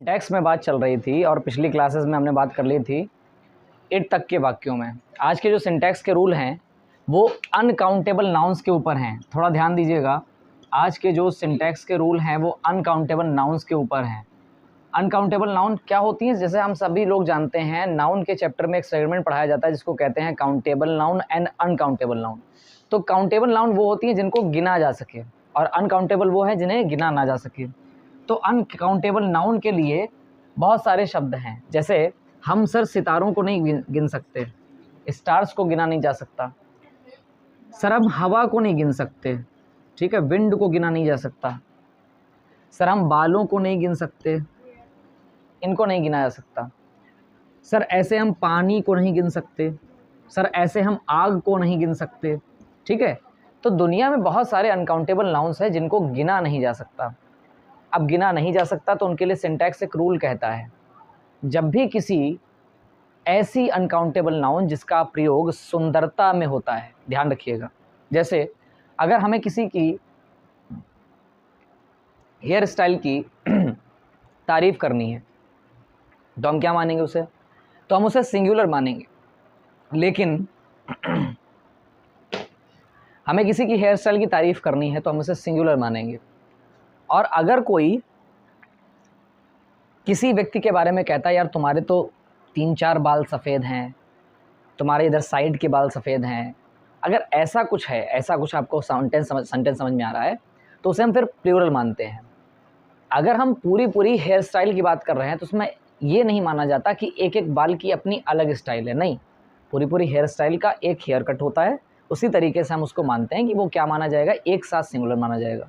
Syntax में बात चल रही थी और पिछली क्लासेस में हमने बात कर ली थी इट तक के वाक्यों में। आज के जो सिंटैक्स के रूल हैं वो अनकाउंटेबल नाउन्स के ऊपर हैं। थोड़ा ध्यान दीजिएगा, आज के जो सिंटैक्स के रूल हैं वो अनकाउंटेबल नाउन्स के ऊपर हैं। अनकाउंटेबल नाउन क्या होती हैं? जैसे हम सभी लोग जानते हैं, नाउन के चैप्टर में एक सेगमेंट पढ़ाया जाता है जिसको कहते हैं countable noun and uncountable noun. तो काउंटेबल नाउन वो होती हैं जिनको गिना जा सके और अनकाउंटेबल वो है जिन्हें गिना ना जा सके। तो अनकाउंटेबल नाउन के लिए बहुत सारे शब्द हैं, जैसे हम सर सितारों को नहीं गिन सकते, स्टार्स को गिना नहीं जा सकता। सर हम हवा को नहीं गिन सकते, ठीक है, विंड को गिना नहीं जा सकता। सर हम बालों को नहीं गिन सकते, इनको नहीं गिना जा सकता। सर ऐसे हम पानी को नहीं गिन सकते, सर ऐसे हम आग को नहीं गिन सकते, ठीक है। तो दुनिया में बहुत सारे अनकाउंटेबल नाउन्स हैं जिनको गिना नहीं जा सकता। अब गिना नहीं जा सकता तो उनके लिए सिंटैक्स एक रूल कहता है, जब भी किसी ऐसी अनकाउंटेबल नाउन जिसका प्रयोग सुंदरता में होता है, ध्यान रखिएगा, जैसे अगर हमें किसी की हेयर स्टाइल की तारीफ करनी है तो हम क्या मानेंगे उसे? तो हम उसे सिंगुलर मानेंगे। लेकिन हमें किसी की हेयर स्टाइल की तारीफ करनी है तो हम उसे सिंगुलर मानेंगे। और अगर कोई किसी व्यक्ति के बारे में कहता है, यार तुम्हारे तो 3-4 बाल सफ़ेद हैं, तुम्हारे इधर साइड के बाल सफ़ेद हैं, अगर ऐसा कुछ है, ऐसा कुछ आपको सेंटेंस समझ में आ रहा है तो उसे हम फिर प्लूरल मानते हैं। अगर हम पूरी हेयर स्टाइल की बात कर रहे हैं तो उसमें ये नहीं माना जाता कि एक एक बाल की अपनी अलग स्टाइल है, नहीं, पूरी हेयर स्टाइल का एक हेयर कट होता है। उसी तरीके से हम उसको मानते हैं कि वो क्या माना जाएगा, एक साथ सिंगुलर माना जाएगा।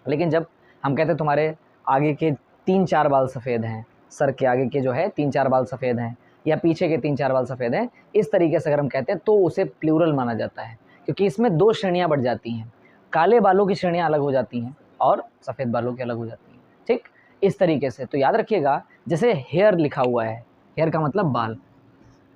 लेकिन जब हम कहते हैं तुम्हारे आगे के 3-4 बाल सफ़ेद हैं, सर के आगे के जो है 3-4 बाल सफ़ेद हैं, या पीछे के 3-4 बाल सफ़ेद हैं, इस तरीके से अगर हम कहते हैं तो उसे प्लूरल माना जाता है, क्योंकि इसमें 2 श्रेणियाँ बढ़ जाती हैं, काले बालों की श्रेणियाँ अलग हो जाती हैं और सफ़ेद बालों की अलग हो जाती हैं, ठीक, इस तरीके से। तो याद रखिएगा, जैसे हेयर लिखा हुआ है, हेयर का मतलब बाल,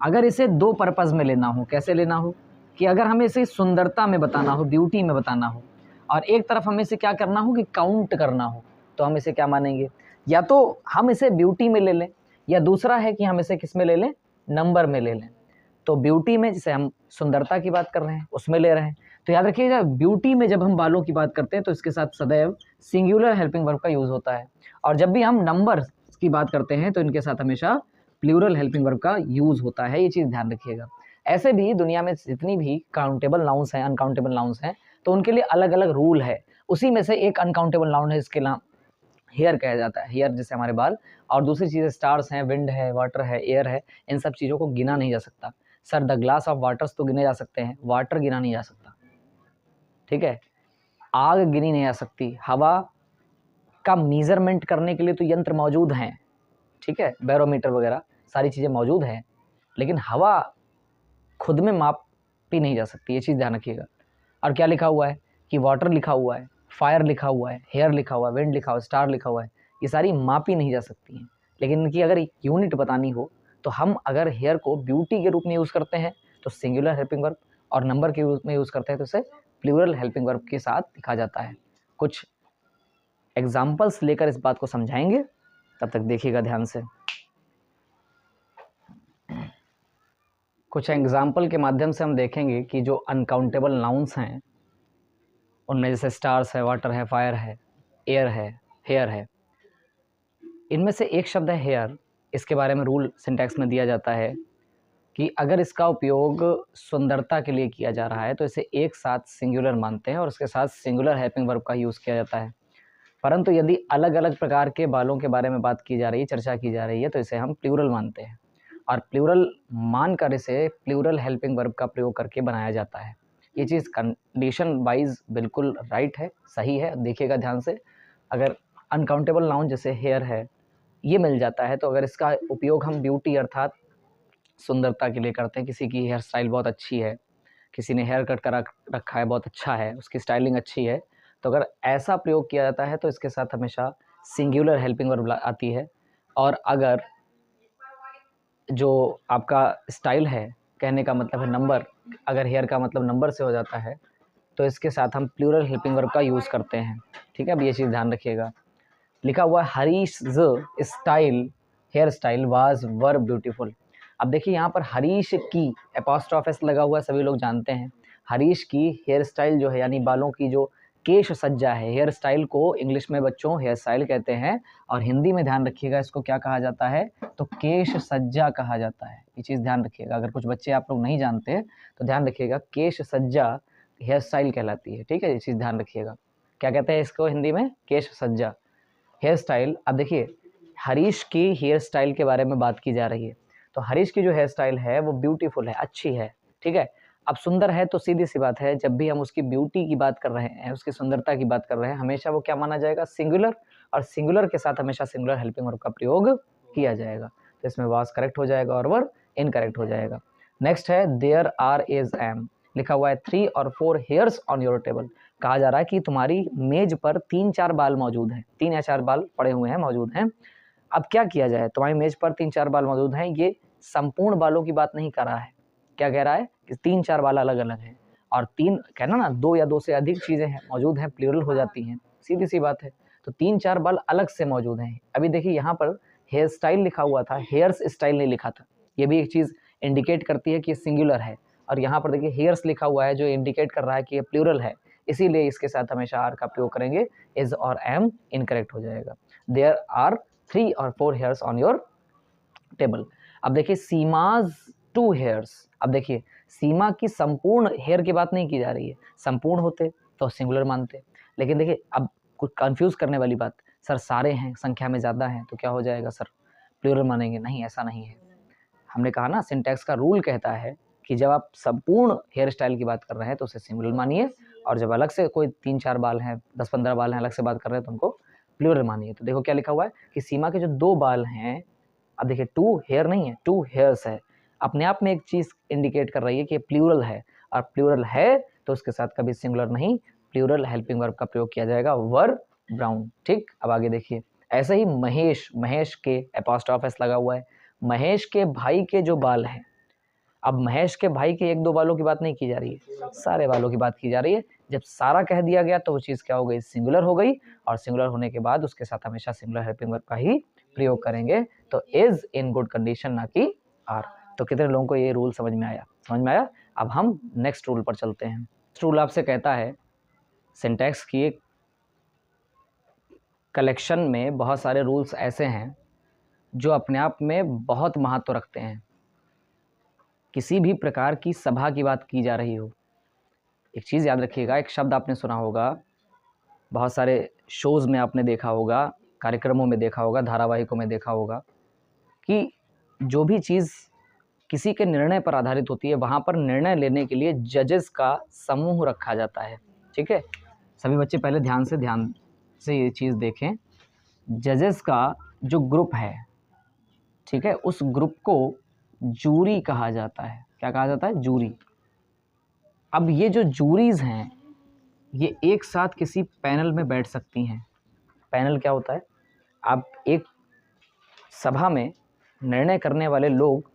अगर इसे 2 पर्पज़ में लेना हो, कैसे लेना हो कि अगर हमें इसे सुंदरता में बताना हो, ब्यूटी में बताना हो, और एक तरफ हमें इसे क्या करना हो कि काउंट करना हो, तो हम इसे क्या मानेंगे? या तो हम इसे ब्यूटी में ले लें, या दूसरा है कि हम इसे किस में ले लें, नंबर में ले लें। तो ब्यूटी में जैसे हम सुंदरता की बात कर रहे हैं उसमें ले रहे हैं, तो याद रखिएगा ब्यूटी में जब हम बालों की बात करते हैं तो इसके साथ सदैव सिंगुलर हेल्पिंग वर्ब का यूज़ होता है, और जब भी हम नंबर की बात करते हैं तो इनके साथ हमेशा प्लूरल हेल्पिंग वर्ब का यूज़ होता है। ये चीज़ ध्यान रखिएगा। ऐसे भी दुनिया में जितनी भी काउंटेबल नाउन्स हैं, अनकाउंटेबल नाउन्स हैं, तो उनके लिए अलग अलग रूल है। उसी में से एक अनकाउंटेबल नाउन है, इसके नाम हेयर कहा जाता है। हेयर जैसे हमारे बाल, और दूसरी चीज़ें स्टार्स हैं, विंड है, वाटर है, एयर है, इन सब चीज़ों को गिना नहीं जा सकता। Sir the glass of waters तो गिने जा सकते हैं, वाटर गिना नहीं जा सकता, ठीक है। आग गिनी नहीं जा सकती। हवा का मीज़रमेंट करने के लिए तो यंत्र मौजूद हैं, ठीक है, बैरोमीटर वगैरह सारी चीज़ें मौजूद हैं, लेकिन हवा खुद में मापी नहीं जा सकती, ये चीज़ ध्यान रखिएगा। और क्या लिखा हुआ है कि वाटर लिखा हुआ है, फायर लिखा हुआ है, हेयर लिखा हुआ है, विंड लिखा हुआ है, स्टार लिखा हुआ है, ये सारी मापी नहीं जा सकती हैं। लेकिन इनकी अगर यूनिट बतानी हो तो हम अगर हेयर को ब्यूटी के रूप में यूज़ करते हैं तो सिंगुलर हेल्पिंग वर्ब, और नंबर के रूप में यूज़ करते हैं तो इसे प्लूरल हेल्पिंग वर्ब के साथ लिखा जाता है। कुछ एग्जाम्पल्स लेकर इस बात को समझाएंगे, तब तक देखिएगा ध्यान से। कुछ एग्जाम्पल के माध्यम से हम देखेंगे कि जो अनकाउंटेबल नाउन्स हैं उनमें जैसे स्टार्स है, वाटर है, फायर है, एयर है, हेयर है, इनमें से एक शब्द है हेयर। इसके बारे में रूल सिंटैक्स में दिया जाता है कि अगर इसका उपयोग सुंदरता के लिए किया जा रहा है तो इसे एक साथ सिंगुलर मानते हैं और उसके साथ सिंगुलर हेल्पिंग वर्ब का यूज़ किया जाता है। परंतु यदि अलग अलग प्रकार के बालों के बारे में बात की जा रही है, चर्चा की जा रही है, तो इसे हम प्लूरल मानते हैं, और प्लूरल मानकर इसे प्लूरल हेल्पिंग वर्ब का प्रयोग करके बनाया जाता है। ये चीज़ कंडीशन वाइज बिल्कुल राइट है, सही है। देखिएगा ध्यान से, अगर अनकाउंटेबल नाउन जैसे हेयर है ये मिल जाता है, तो अगर इसका उपयोग हम ब्यूटी अर्थात सुंदरता के लिए करते हैं, किसी की हेयर स्टाइल बहुत अच्छी है, किसी ने हेयर कट करा रखा है, बहुत अच्छा है, उसकी स्टाइलिंग अच्छी है, तो अगर ऐसा प्रयोग किया जाता है तो इसके साथ हमेशा सिंगुलर हेल्पिंग वर्ब आती है। और अगर जो आपका स्टाइल है, कहने का मतलब है नंबर, अगर हेयर का मतलब नंबर से हो जाता है तो इसके साथ हम प्लूरल हेल्पिंग वर्ब का यूज़ करते हैं, ठीक है। अब ये चीज़ ध्यान रखिएगा। लिखा हुआ है Harish style hair style was very beautiful. अब देखिए यहाँ पर हरीश की एपोस्ट्रोफ एस लगा हुआ है, सभी लोग जानते हैं। हरीश की हेयर स्टाइल जो है यानी बालों की जो केश सज्जा है, हेयर स्टाइल को इंग्लिश में बच्चों हेयर स्टाइल कहते हैं और हिंदी में ध्यान रखिएगा इसको क्या कहा जाता है, तो केश सज्जा कहा जाता है। ये चीज़ ध्यान रखिएगा, अगर कुछ बच्चे आप लोग नहीं जानते तो ध्यान रखिएगा, केश सज्जा हेयर स्टाइल कहलाती है, ठीक है, ये चीज़ ध्यान रखिएगा। क्या कहते हैं इसको हिंदी में, केश सज्जा हेयर स्टाइल। अब देखिए हरीश की हेयर स्टाइल के बारे में बात की जा रही है, तो हरीश की जो हेयर स्टाइल है वो ब्यूटीफुल है, अच्छी है, ठीक है। अब सुंदर है तो सीधी सी बात है, जब भी हम उसकी ब्यूटी की बात कर रहे हैं, उसकी सुंदरता की बात कर रहे हैं, हमेशा वो क्या माना जाएगा, सिंगुलर, और सिंगुलर के साथ हमेशा सिंगुलर हेल्पिंग वर्ब का प्रयोग किया जाएगा। तो इसमें वाज करेक्ट हो जाएगा और वर इनकरेक्ट हो जाएगा। नेक्स्ट है देयर आर इज एम, लिखा हुआ है 3 और 4 हेयर्स ऑन योर टेबल। कहा जा रहा है कि तुम्हारी मेज पर 3-4 बाल मौजूद हैं, 3 या 4 बाल पड़े हुए हैं, मौजूद हैं। अब क्या किया जाए, तुम्हारी मेज पर 3-4 बाल मौजूद हैं, ये संपूर्ण बालों की बात नहीं कर रहा है। क्या कह रहा है कि 3-4 बाल अलग अलग हैं, और 3 कहना ना 2 या 2 से अधिक चीज़ें हैं मौजूद हैं, प्लूरल हो जाती हैं, सीधी सी बात है। तो 3-4 बाल अलग से मौजूद हैं। अभी देखिए यहाँ पर हेयर स्टाइल लिखा हुआ था, हेयर्स स्टाइल नहीं लिखा था, ये भी एक चीज़ इंडिकेट करती है कि सिंगुलर है। और यहाँ पर देखिए हेयर्स लिखा हुआ है जो इंडिकेट कर रहा है कि ये प्लूरल है, इसीलिए इसके साथ हमेशा आर का प्रयोग करेंगे, इज और एम इनकरेक्ट हो जाएगा। देयर आर 3 और 4 हेयर्स ऑन योर टेबल। अब देखिए सीमाज 2 हेयर्स। अब देखिए सीमा की संपूर्ण हेयर की बात नहीं की जा रही है, संपूर्ण होते तो सिंगुलर मानते, लेकिन देखिए अब कुछ कंफ्यूज करने वाली बात, सर सारे हैं, संख्या में ज़्यादा हैं तो क्या हो जाएगा सर, प्लूरल मानेंगे, नहीं ऐसा नहीं है। हमने कहा ना सिंटैक्स का रूल कहता है कि जब आप संपूर्ण हेयर स्टाइल की बात कर रहे हैं तो उसे सिंगुलर मानिए, और जब अलग से कोई 3-4 बाल हैं, 10-15 बाल हैं, अलग से बात कर रहे हैं तो उनको प्लूरल मानिए। तो देखो क्या लिखा हुआ है कि सीमा के जो 2 बाल हैं, अब देखिए 2 हेयर नहीं है, 2 हेयर्स है, अपने आप में एक चीज़ इंडिकेट कर रही है कि प्लूरल है, और प्लूरल है तो उसके साथ कभी सिंगुलर नहीं, प्लूरल हेल्पिंग वर्ब का प्रयोग किया जाएगा, वर ब्राउन, ठीक। अब आगे देखिए ऐसे ही महेश, महेश के एपोस्ट्रोफ एस लगा हुआ है, महेश के भाई के जो बाल हैं। अब महेश के भाई के 1-2 बालों की बात नहीं की जा रही है, सारे बालों की बात की जा रही है। जब सारा कह दिया गया तो वो चीज़ क्या हो गई, सिंगुलर हो गई, और सिंगुलर होने के बाद उसके साथ हमेशा सिंगुलर हेल्पिंग वर्ब का ही प्रयोग करेंगे। तो इज इन गुड कंडीशन, ना कि आर। तो कितने लोगों को ये रूल समझ में आया, समझ में आया। अब हम नेक्स्ट रूल पर चलते हैं। नेक्स्ट रूल आपसे कहता है सिंटैक्स की एक कलेक्शन में बहुत सारे रूल्स ऐसे हैं जो अपने आप में बहुत महत्व रखते हैं। किसी भी प्रकार की सभा की बात की जा रही हो, एक चीज़ याद रखिएगा, एक शब्द आपने सुना होगा, बहुत सारे शोज़ में आपने देखा होगा, कार्यक्रमों में देखा होगा, धारावाहिकों में देखा होगा कि जो भी चीज़ किसी के निर्णय पर आधारित होती है, वहाँ पर निर्णय लेने के लिए जजेस का समूह रखा जाता है, ठीक है। सभी बच्चे पहले ध्यान से ये चीज़ देखें, जजेस का जो ग्रुप है, ठीक है, उस ग्रुप को जूरी कहा जाता है। क्या कहा जाता है, जूरी। अब ये जो जूरीज़ हैं ये एक साथ किसी पैनल में बैठ सकती हैं। पैनल क्या होता है, आप एक सभा में निर्णय करने वाले लोग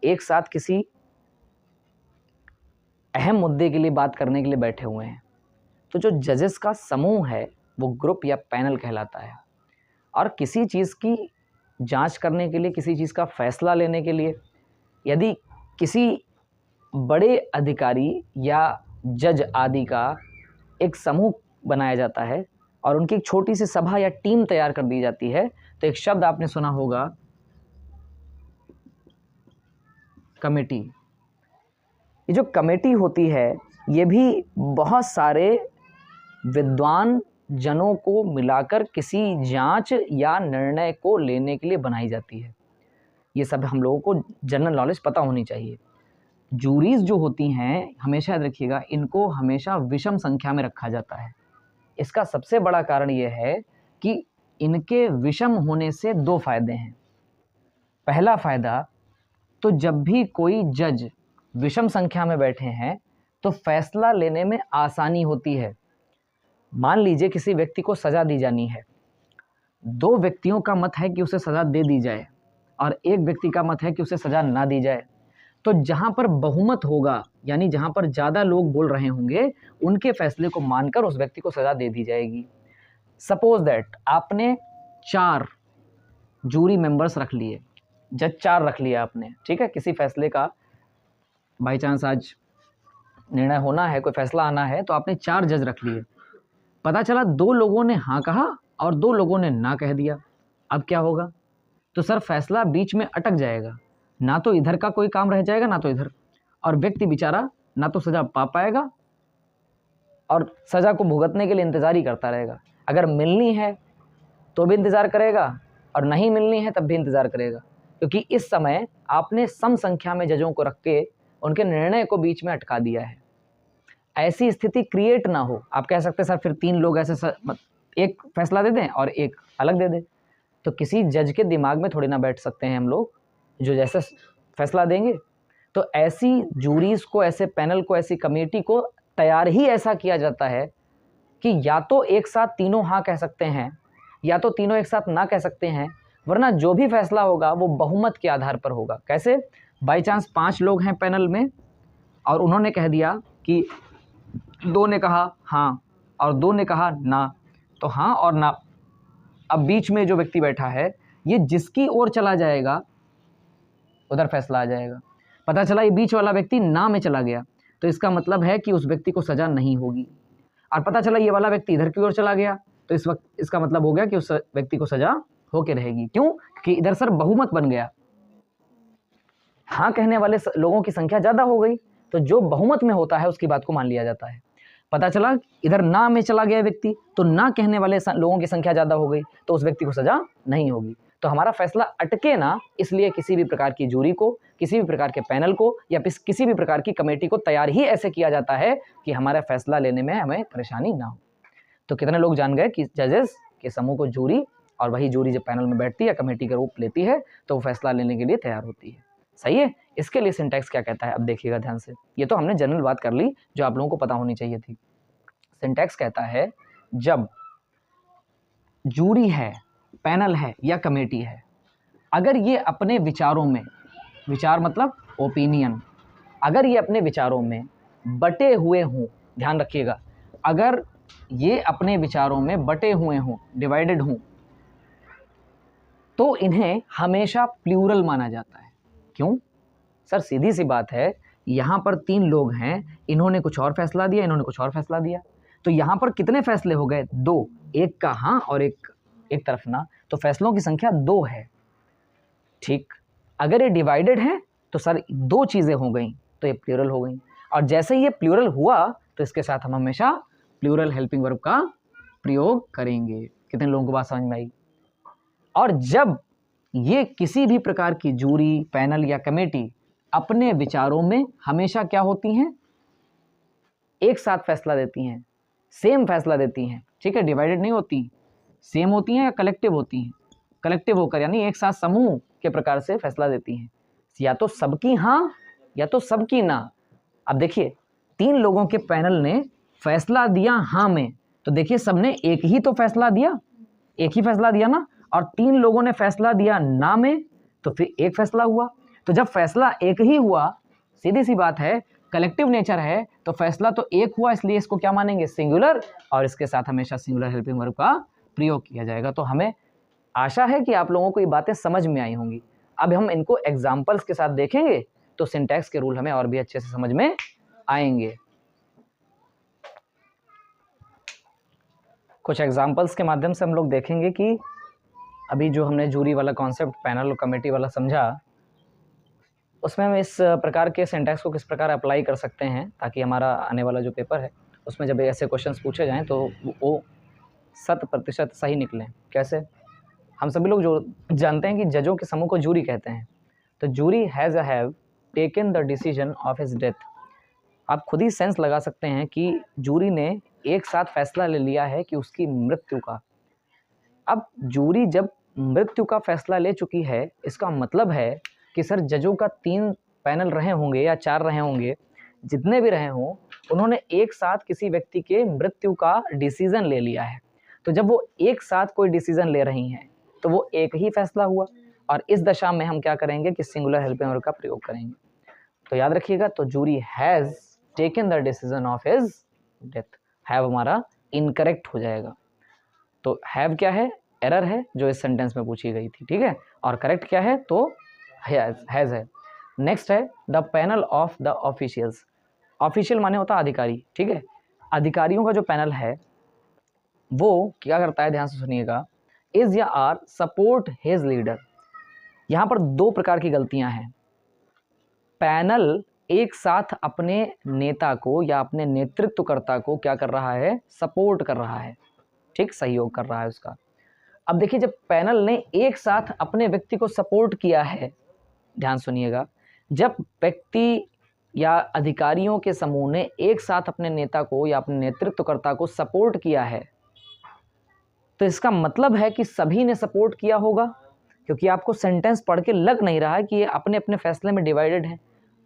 एक साथ किसी अहम मुद्दे के लिए बात करने के लिए बैठे हुए हैं, तो जो जजेस का समूह है वो ग्रुप या पैनल कहलाता है। और किसी चीज़ की जांच करने के लिए, किसी चीज़ का फैसला लेने के लिए यदि किसी बड़े अधिकारी या जज आदि का एक समूह बनाया जाता है और उनकी एक छोटी सी सभा या टीम तैयार कर दी जाती है, तो एक शब्द आपने सुना होगा, कमेटी। ये जो कमेटी होती है ये भी बहुत सारे विद्वान जनों को मिलाकर किसी जांच या निर्णय को लेने के लिए बनाई जाती है। ये सब हम लोगों को जनरल नॉलेज पता होनी चाहिए। जूरीज जो होती हैं, हमेशा याद रखिएगा, इनको हमेशा विषम संख्या में रखा जाता है। इसका सबसे बड़ा कारण ये है कि इनके विषम होने से 2 फायदे हैं। पहला फ़ायदा, तो जब भी कोई जज विषम संख्या में बैठे हैं तो फैसला लेने में आसानी होती है। मान लीजिए किसी व्यक्ति को सज़ा दी जानी है, 2 व्यक्तियों का मत है कि उसे सज़ा दे दी जाए और 1 व्यक्ति का मत है कि उसे सज़ा ना दी जाए। तो जहाँ पर बहुमत होगा, यानी जहाँ पर ज़्यादा लोग बोल रहे होंगे, उनके फैसले को मानकर उस व्यक्ति को सज़ा दे दी जाएगी। सपोज दैट आपने 4 जूरी मेंबर्स रख लिए, जज 4 रख लिया आपने, ठीक है। किसी फैसले का बाई चांस आज निर्णय होना है, कोई फैसला आना है, तो आपने 4 जज रख लिए। पता चला 2 लोगों ने हाँ कहा और 2 लोगों ने ना कह दिया। अब क्या होगा? तो सर फैसला बीच में अटक जाएगा, ना तो इधर का कोई काम रह जाएगा ना तो इधर, और व्यक्ति बेचारा ना तो सज़ा पा पाएगा और सज़ा को भुगतने के लिए इंतज़ार ही करता रहेगा। अगर मिलनी है तो भी इंतज़ार करेगा और नहीं मिलनी है तब भी इंतज़ार करेगा, क्योंकि इस समय आपने सम संख्या में जजों को रख के उनके निर्णय को बीच में अटका दिया है। ऐसी स्थिति क्रिएट ना हो। आप कह सकते हैं सर फिर 3 लोग ऐसे एक फैसला दे दें और एक अलग दे दें, तो किसी जज के दिमाग में थोड़ी ना बैठ सकते हैं हम लोग जो जैसे फैसला देंगे। तो ऐसी जूरीज को, ऐसे पैनल को, ऐसी कमेटी को तैयार ही ऐसा किया जाता है कि या तो एक साथ तीनों हाँ कह सकते हैं या तो तीनों एक साथ ना कह सकते हैं, वरना जो भी फैसला होगा वो बहुमत के आधार पर होगा। कैसे? बाई चांस 5 लोग हैं पैनल में और उन्होंने कह दिया कि 2 ने कहा हाँ और 2 ने कहा ना, तो हाँ और ना, अब बीच में जो व्यक्ति बैठा है ये जिसकी ओर चला जाएगा उधर फैसला आ जाएगा। पता चला ये बीच वाला व्यक्ति ना में चला गया, तो इसका मतलब है कि उस व्यक्ति को सज़ा नहीं होगी। और पता चला ये वाला व्यक्ति इधर की ओर चला गया, तो इस वक्त इसका मतलब हो गया कि उस व्यक्ति को सज़ा होके रहेगी। क्यों? क्योंकि इधर सर बहुमत बन गया, हाँ कहने वाले लोगों की संख्या ज़्यादा हो गई, तो जो बहुमत में होता है उसकी बात को मान लिया जाता है। पता चला इधर ना में चला गया व्यक्ति, तो ना कहने वाले लोगों की संख्या ज़्यादा हो गई, तो उस व्यक्ति को सज़ा नहीं होगी। तो हमारा फैसला अटके ना, इसलिए किसी भी प्रकार की जूरी को, किसी भी प्रकार के पैनल को या किसी भी प्रकार की कमेटी को तैयार ही ऐसे किया जाता है कि हमारा फैसला लेने में हमें परेशानी ना हो। तो कितने लोग जान गए कि जजेस के समूह को जूरी, और वही जूरी जब पैनल में बैठती है, कमेटी का रूप लेती है, तो वो फैसला लेने के लिए तैयार होती है। सही है? इसके लिए सिंटैक्स क्या कहता है अब देखिएगा ध्यान से। ये तो हमने जनरल बात कर ली जो आप लोगों को पता होनी चाहिए थी। सिंटैक्स कहता है जब जूरी है, पैनल है या कमेटी है, अगर ये अपने विचारों में, विचार मतलब ओपिनियन, अगर ये अपने विचारों में बटे हुए हों, ध्यान रखिएगा, अगर ये अपने विचारों में बटे हुए हों, डिवाइडेड हों, तो इन्हें हमेशा प्लूरल माना जाता है। क्यों? सर सीधी सी बात है, यहाँ पर 3 लोग हैं, इन्होंने कुछ और फैसला दिया, इन्होंने कुछ और फैसला दिया, तो यहाँ पर कितने फैसले हो गए? 2, एक का हाँ और एक तरफ ना, तो फैसलों की संख्या 2 है। ठीक, अगर ये डिवाइडेड है तो सर 2 चीज़ें हो गई, तो ये प्लूरल हो गई, और जैसे ही ये प्लूरल हुआ तो इसके साथ हम हमेशा प्लूरल हेल्पिंग वर्ब का प्रयोग करेंगे। कितने लोगों को बात समझ में आई? और जब ये किसी भी प्रकार की जूरी, पैनल या कमेटी अपने विचारों में हमेशा क्या होती हैं? एक साथ फैसला देती हैं, सेम फैसला देती हैं, ठीक है, डिवाइडेड नहीं होती, सेम होती हैं या कलेक्टिव होती हैं। कलेक्टिव होकर यानी एक साथ समूह के प्रकार से फैसला देती हैं, या तो सबकी हाँ या तो सबकी ना। अब देखिए 3 लोगों के पैनल ने फैसला दिया हाँ में, तो देखिए सबने एक ही तो फैसला दिया, एक ही फैसला दिया ना, और 3 लोगों ने फैसला दिया ना में, तो फिर एक फैसला हुआ। तो जब फैसला एक ही हुआ, सीधी सी बात है, कलेक्टिव नेचर है, तो फैसला तो एक हुआ, इसलिए इसको क्या मानेंगे? सिंगुलर, और इसके साथ हमेशा सिंगुलर हेल्पिंग वर्ब का प्रयोग किया जाएगा। तो हमें आशा है कि आप लोगों को ये बातें समझ में आई होंगी। अब हम इनको एग्जाम्पल्स के साथ देखेंगे तो सिंटैक्स के रूल हमें और भी अच्छे से समझ में आएंगे। कुछ एग्जाम्पल्स के माध्यम से हम लोग देखेंगे कि अभी जो हमने जूरी वाला कॉन्सेप्ट, पैनल और कमेटी वाला समझा, उसमें हम इस प्रकार के सिंटैक्स को किस प्रकार अप्लाई कर सकते हैं, ताकि हमारा आने वाला जो पेपर है उसमें जब ऐसे क्वेश्चंस पूछे जाएं तो वो 100% सही निकलें। कैसे? हम सभी लोग जो जानते हैं कि जजों के समूह को जूरी कहते हैं, तो jury have taken the decision of his death. आप खुद ही सेंस लगा सकते हैं कि जूरी ने एक साथ फैसला ले लिया है कि उसकी मृत्यु का। अब जूरी जब मृत्यु का फैसला ले चुकी है, इसका मतलब है कि सर जजों का 3 पैनल रहे होंगे या 4 रहे होंगे, जितने भी रहे हों, उन्होंने एक साथ किसी व्यक्ति के मृत्यु का डिसीजन ले लिया है। तो जब वो एक साथ कोई डिसीजन ले रही हैं तो वो एक ही फैसला हुआ, और इस दशा में हम क्या करेंगे कि सिंगुलर हेल्पिंग वर्ब का प्रयोग करेंगे। तो याद रखिएगा, तो jury has taken the decision of his death, have हमारा इनकरेक्ट हो जाएगा। तो हैव क्या है? एरर है जो इस सेंटेंस में पूछी गई थी, ठीक है। और करेक्ट क्या है, तो हैज़ है। नेक्स्ट है the panel of the officials. Official माने होता है अधिकारी, ठीक है। अधिकारियों का जो पैनल है वो क्या करता है, ध्यान से सुनिएगा, इज या आर सपोर्ट हिज लीडर। यहाँ पर दो प्रकार की गलतियां हैं। पैनल एक साथ अपने नेता को या अपने नेतृत्वकर्ता को क्या कर रहा है, सपोर्ट कर रहा है, ठीक, सहयोग कर रहा है उसका। अब देखिए जब पैनल ने एक साथ अपने व्यक्ति को सपोर्ट किया है, ध्यान सुनिएगा, जब व्यक्ति या अधिकारियों के समूह ने एक साथ अपने नेता को या अपने नेतृत्वकर्ता को सपोर्ट किया है, तो इसका मतलब है कि सभी ने सपोर्ट किया होगा, क्योंकि आपको सेंटेंस पढ़ के लग नहीं रहा है कि ये अपने अपने फैसले में डिवाइडेड है।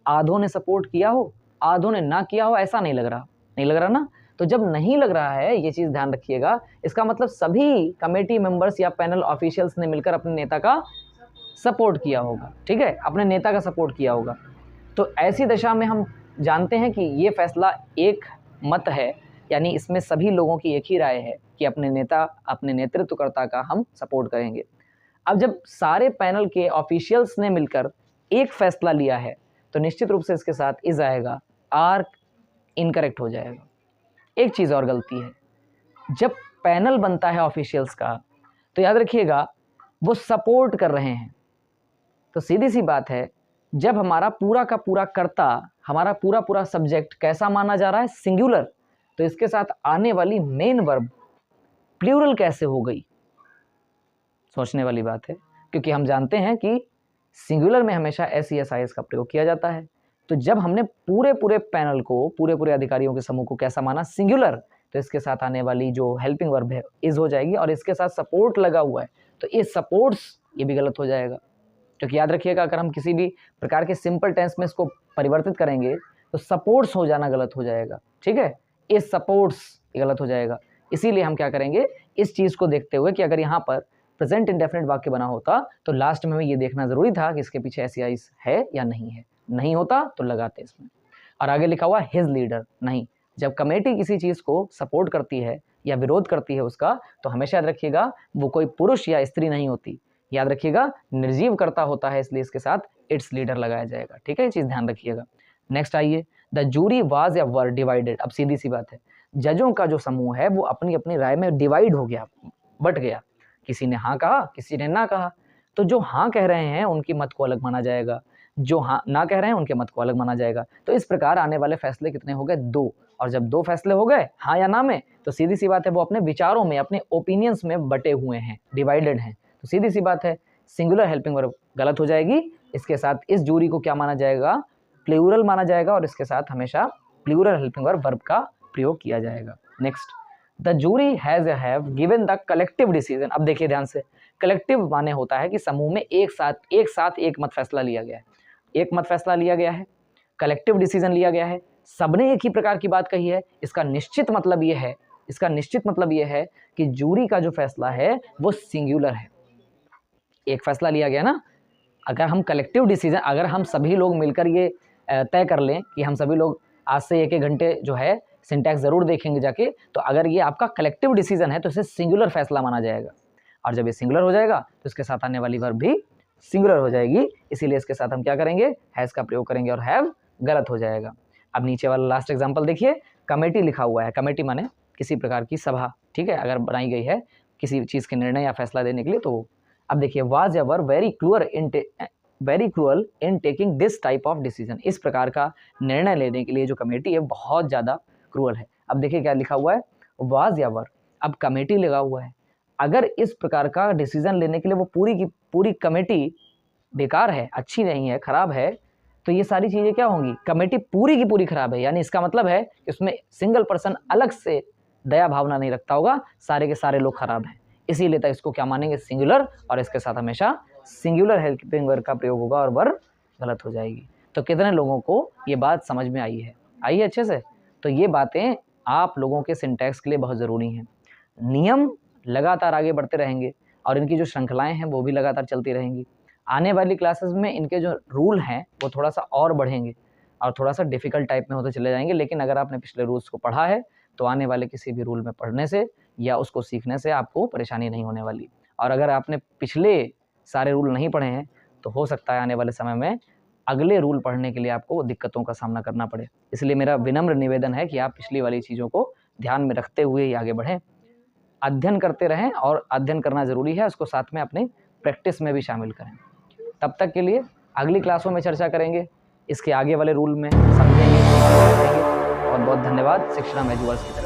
आधों ने सपोर्ट किया हो, आधों ने ना किया हो, ऐसा नहीं लग रहा, नहीं लग रहा ना। तो जब नहीं लग रहा है, ये चीज़ ध्यान रखिएगा, इसका मतलब सभी कमेटी मेंबर्स या पैनल ऑफिशियल्स ने मिलकर अपने नेता का सपोर्ट किया होगा, ठीक है, अपने नेता का सपोर्ट किया होगा। तो ऐसी दशा में हम जानते हैं कि ये फैसला एक मत है, यानी इसमें सभी लोगों की एक ही राय है कि अपने नेता, अपने नेतृत्वकर्ता का हम सपोर्ट करेंगे। अब जब सारे पैनल के ऑफिशियल्स ने मिलकर एक फैसला लिया है, तो निश्चित रूप से इसके साथ इज आएगा, आर इनकरेक्ट हो जाएगा। एक चीज़ और गलती है, जब पैनल बनता है ऑफिशियल्स का, तो याद रखिएगा वो सपोर्ट कर रहे हैं। तो सीधी सी बात है, जब हमारा पूरा का पूरा कर्ता, हमारा पूरा पूरा सब्जेक्ट कैसा माना जा रहा है, सिंगुलर, तो इसके साथ आने वाली मेन वर्ब प्लूरल कैसे हो गई, सोचने वाली बात है, क्योंकि हम जानते हैं कि सिंगुलर में हमेशा S E S I S का प्रयोग किया जाता है। तो जब हमने पूरे पूरे पैनल को, पूरे पूरे अधिकारियों के समूह को कैसा माना, सिंगुलर, तो इसके साथ आने वाली जो हेल्पिंग वर्ब है इज हो जाएगी, और इसके साथ सपोर्ट लगा हुआ है तो इज सपोर्ट्स, ये भी गलत हो जाएगा। क्योंकि याद रखिएगा, अगर हम किसी भी प्रकार के सिंपल टेंस में इसको परिवर्तित करेंगे तो सपोर्ट्स हो जाना गलत हो जाएगा, ठीक है, इज सपोर्ट्स ये गलत हो जाएगा। इसीलिए हम क्या करेंगे, इस चीज़ को देखते हुए कि अगर यहाँ पर प्रेजेंट इंडेफिनिट वाक्य बना होता तो लास्ट में हमें ये देखना जरूरी था कि इसके पीछे एस है या नहीं है, नहीं होता तो लगाते इसमें। और आगे लिखा हुआ हिज लीडर, नहीं, जब कमेटी किसी चीज़ को सपोर्ट करती है या विरोध करती है उसका, तो हमेशा याद रखिएगा वो कोई पुरुष या स्त्री नहीं होती, याद रखिएगा निर्जीव कर्ता होता है, इसलिए इसके साथ इट्स लीडर लगाया जाएगा, ठीक है, ये चीज़ ध्यान रखिएगा। नेक्स्ट आइए, द जूरी वाज या वर डिवाइडेड। अब सीधी सी बात है, जजों का जो समूह है वो अपनी अपनी राय में डिवाइड हो गया, बट गया, किसी ने हाँ कहा, किसी ने ना कहा। तो जो हाँ कह रहे हैं उनकी मत को अलग माना जाएगा, जो हाँ ना कह रहे हैं उनके मत को अलग माना जाएगा। तो इस प्रकार आने वाले फैसले कितने हो गए, 2। और जब 2 फैसले हो गए हाँ या ना में, तो सीधी सी बात है वो अपने विचारों में, अपने ओपिनियंस में बटे हुए हैं, डिवाइडेड हैं। तो सीधी सी बात है सिंगुलर हेल्पिंग वर्ब गलत हो जाएगी, इसके साथ इस जूरी को क्या माना जाएगा, प्लूरल माना जाएगा, और इसके साथ हमेशा प्लूरल हेल्पिंग वर्ब का प्रयोग किया जाएगा। Next, the jury has have given the collective decision. अब देखिए ध्यान से, कलेक्टिव माने होता है कि समूह में एक साथ एक मत फैसला लिया गया है, एक मत फैसला लिया गया है, कलेक्टिव डिसीजन लिया गया है, सबने एक ही प्रकार की बात कही है। इसका निश्चित मतलब ये है कि जूरी का जो फैसला है वो सिंगुलर है, एक फैसला लिया गया ना। अगर हम कलेक्टिव डिसीजन, अगर हम सभी लोग मिलकर ये तय कर लें कि हम सभी लोग आज से 1-1 घंटे जो है सिंटैक्स ज़रूर देखेंगे जाके, तो अगर ये आपका कलेक्टिव डिसीजन है तो इसे सिंगुलर फैसला माना जाएगा, और जब ये सिंगुलर हो जाएगा तो इसके साथ आने वाली वर्ब भी सिंगुलर हो जाएगी, इसीलिए इसके साथ हम क्या करेंगे, हैज़ का प्रयोग करेंगे, और हैव गलत हो जाएगा। अब नीचे वाला लास्ट एग्जाम्पल देखिए, कमेटी लिखा हुआ है, कमेटी माने किसी प्रकार की सभा, ठीक है, अगर बनाई गई है किसी चीज़ के निर्णय या फैसला देने के लिए। तो अब देखिए, was ever very cruel in taking this type of decision. इस प्रकार का निर्णय लेने के लिए जो कमेटी है बहुत ज़्यादा क्रूअल है। अब देखिए क्या लिखा हुआ है, वाज एवर, अब कमेटी लगा हुआ है, अगर इस प्रकार का डिसीजन लेने के लिए वो पूरी की पूरी कमेटी बेकार है, अच्छी नहीं है, खराब है, तो ये सारी चीज़ें क्या होंगी, कमेटी पूरी की पूरी खराब है, यानी इसका मतलब है कि उसमें सिंगल पर्सन अलग से दया भावना नहीं रखता होगा, सारे के सारे लोग खराब हैं, इसीलिए तो इसको क्या मानेंगे, सिंगुलर, और इसके साथ हमेशा सिंगुलर हेल्पिंग वर्ब का प्रयोग होगा और वर्ब गलत हो जाएगी। तो कितने लोगों को ये बात समझ में आई है अच्छे से? तो ये बातें आप लोगों के सिंटैक्स के लिए बहुत ज़रूरी हैं। नियम लगातार आगे बढ़ते रहेंगे और इनकी जो श्रृंखलाएं हैं वो भी लगातार चलती रहेंगी। आने वाली क्लासेस में इनके जो रूल हैं वो थोड़ा सा और बढ़ेंगे और थोड़ा सा डिफ़िकल्ट टाइप में होते चले जाएंगे, लेकिन अगर आपने पिछले रूल्स को पढ़ा है तो आने वाले किसी भी रूल में पढ़ने से या उसको सीखने से आपको परेशानी नहीं होने वाली। और अगर आपने पिछले सारे रूल नहीं पढ़े हैं तो हो सकता है आने वाले समय में अगले रूल पढ़ने के लिए आपको दिक्कतों का सामना करना पड़े। इसलिए मेरा विनम्र निवेदन है कि आप पिछली वाली चीज़ों को ध्यान में रखते हुए ही आगे बढ़ें, अध्ययन करते रहें, और अध्ययन करना ज़रूरी है, उसको साथ में अपने प्रैक्टिस में भी शामिल करें। तब तक के लिए अगली क्लासों में चर्चा करेंगे, इसके आगे वाले रूल में समझेंगे। बहुत बहुत धन्यवाद शिक्षा एजुअर्स की तरफ।